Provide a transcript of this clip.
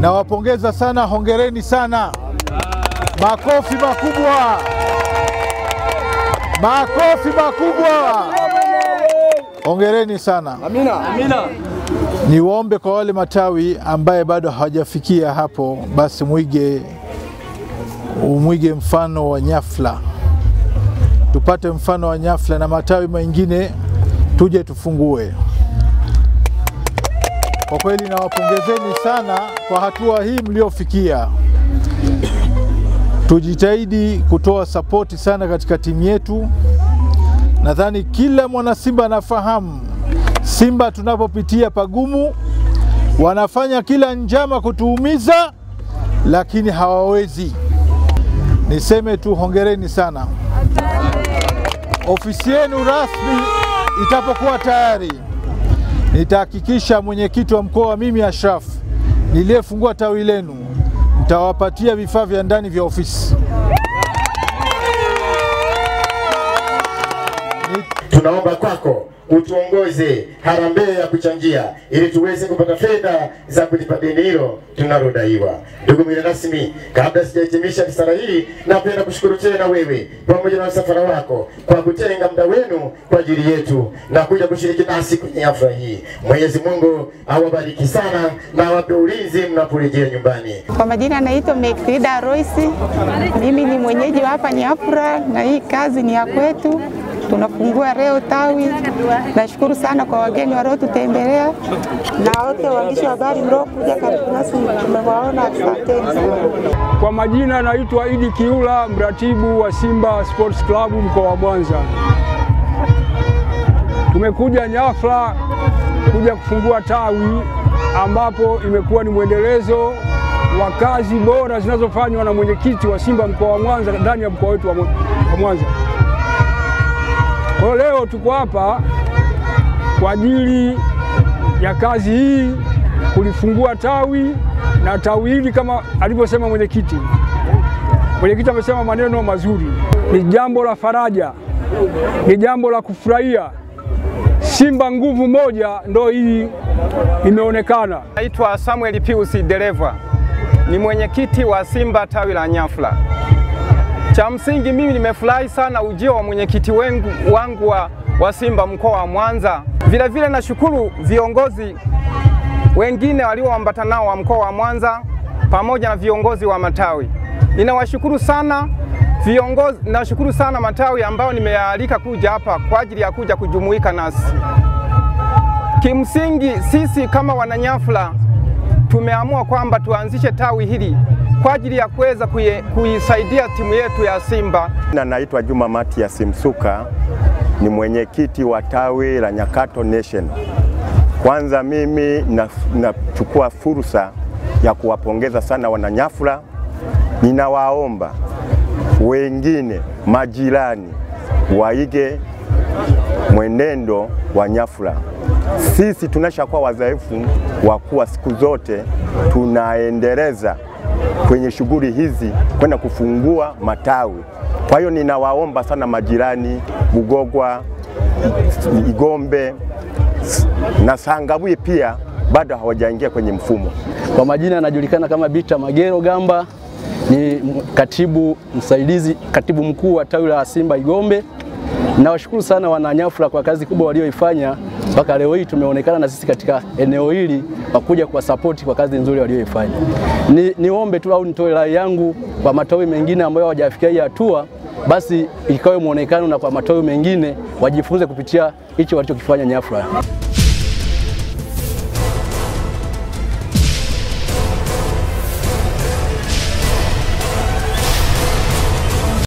Nawapongeza sana, hongereni sana. Makofi makubwa. Makofi makubwa. Hongereni sana. Amina. Amina. Niwaombe kwa wale matawi ambaye bado hawajafikia hapo, basi umwige mfano wa Nyafla. Tupate mfano wa Nyafla na matawi mengine tuje tufungue. Kwa kweli nawapongezeni sana kwa hatua hii mliofikia. Tujitahidi kutoa sapoti sana katika timu yetu. Nadhani kila mwana Simba anafahamu Simba tunapopitia pagumu, wanafanya kila njama kutuumiza, lakini hawawezi. Niseme tu hongereni sana. Ofisi yenu rasmi itapokuwa tayari, nitahakikisha mwenyekiti wa mkoa, mimi Ashraf niliyefungua tawi lenu, nitawapatia vifaa vya ndani vya ofisi. Tunaomba kwako utuongoze harambee ya kuchangia ili tuweze kupata fedha za kulipa deni hilo tunalodaiwa. Ndugu mgeni rasmi, kabla sijahitimisha risala hii, napenda kushukuru tena wewe pamoja na msafara wako kwa kutenga muda wenu kwa ajili yetu na kuja kushiriki nasi kwenye hafla hii. Mwenyezi Mungu awabariki sana na awape ulinzi mnaporejea nyumbani. Kwa majina naitwa Mekfrida Royce. Mimi ni mwenyeji wa hapa Nyafura na hii kazi ni ya kwetu. Tunafungua leo tawi. Nashukuru sana kwa wageni waliotutembelea na wote waandishi wa habari mliokuja karibu nasi, tumewaona, asanteni sana. Kwa majina naitwa Idi Kiula, mratibu wa Simba Sports Club mkoa wa Mwanza. Tumekuja Nyafura kuja kufungua tawi ambapo imekuwa ni mwendelezo wa kazi bora zinazofanywa na mwenyekiti wa Simba mkoa wa Mwanza ndani ya mkoa wetu wa Mwanza. Kwa leo tuko hapa kwa ajili ya kazi hii, kulifungua tawi, na tawi hili kama alivyosema mwenyekiti. Mwenyekiti amesema maneno mazuri. Ni jambo la faraja, ni jambo la kufurahia. Simba nguvu moja ndio hii imeonekana. Naitwa Samuel Pius Dereva, ni mwenyekiti wa Simba tawi la Nyafura. Cha msingi mimi nimefurahi sana ujio wa mwenyekiti wangu wa Simba mkoa wa Mwanza. Vile vile nashukuru viongozi wengine walioambatana nao wa mkoa wa Mwanza pamoja na viongozi wa matawi. Ninawashukuru sana viongozi, nashukuru sana matawi ambao nimeyaalika kuja hapa kwa ajili ya kuja kujumuika nasi. Kimsingi sisi kama wananyafula tumeamua kwamba tuanzishe tawi hili kwa ajili ya kuweza kuisaidia timu yetu ya Simba. Naitwa Juma Matias Msuka, ni mwenyekiti wa tawi la Nyakato Nation. Kwanza mimi nachukua fursa ya kuwapongeza sana wananyafula. Ninawaomba wengine majirani waige mwenendo wa Nyafula. Sisi tunashakuwa wazaifu wa kuwa siku zote tunaendeleza kwenye shughuli hizi kwenda kufungua matawi. Kwa hiyo ninawaomba sana majirani Bugogwa, Igombe na Sangabui pia bado hawajaingia kwenye mfumo. Kwa majina anajulikana kama Bita Magero Gamba, ni katibu msaidizi, katibu mkuu wa tawi la Simba Igombe. Nawashukuru sana wananyafula kwa kazi kubwa walioifanya mpaka leo hii tumeonekana na sisi katika eneo hili wakuja kwa support kwa kazi nzuri walioifanya. Niombe tu au nitoe rai yangu kwa matawi mengine ambayo hawajafikia hii hatua, basi ikawe muonekano na kwa matawi mengine wajifunze kupitia hicho walichokifanya Nyafura.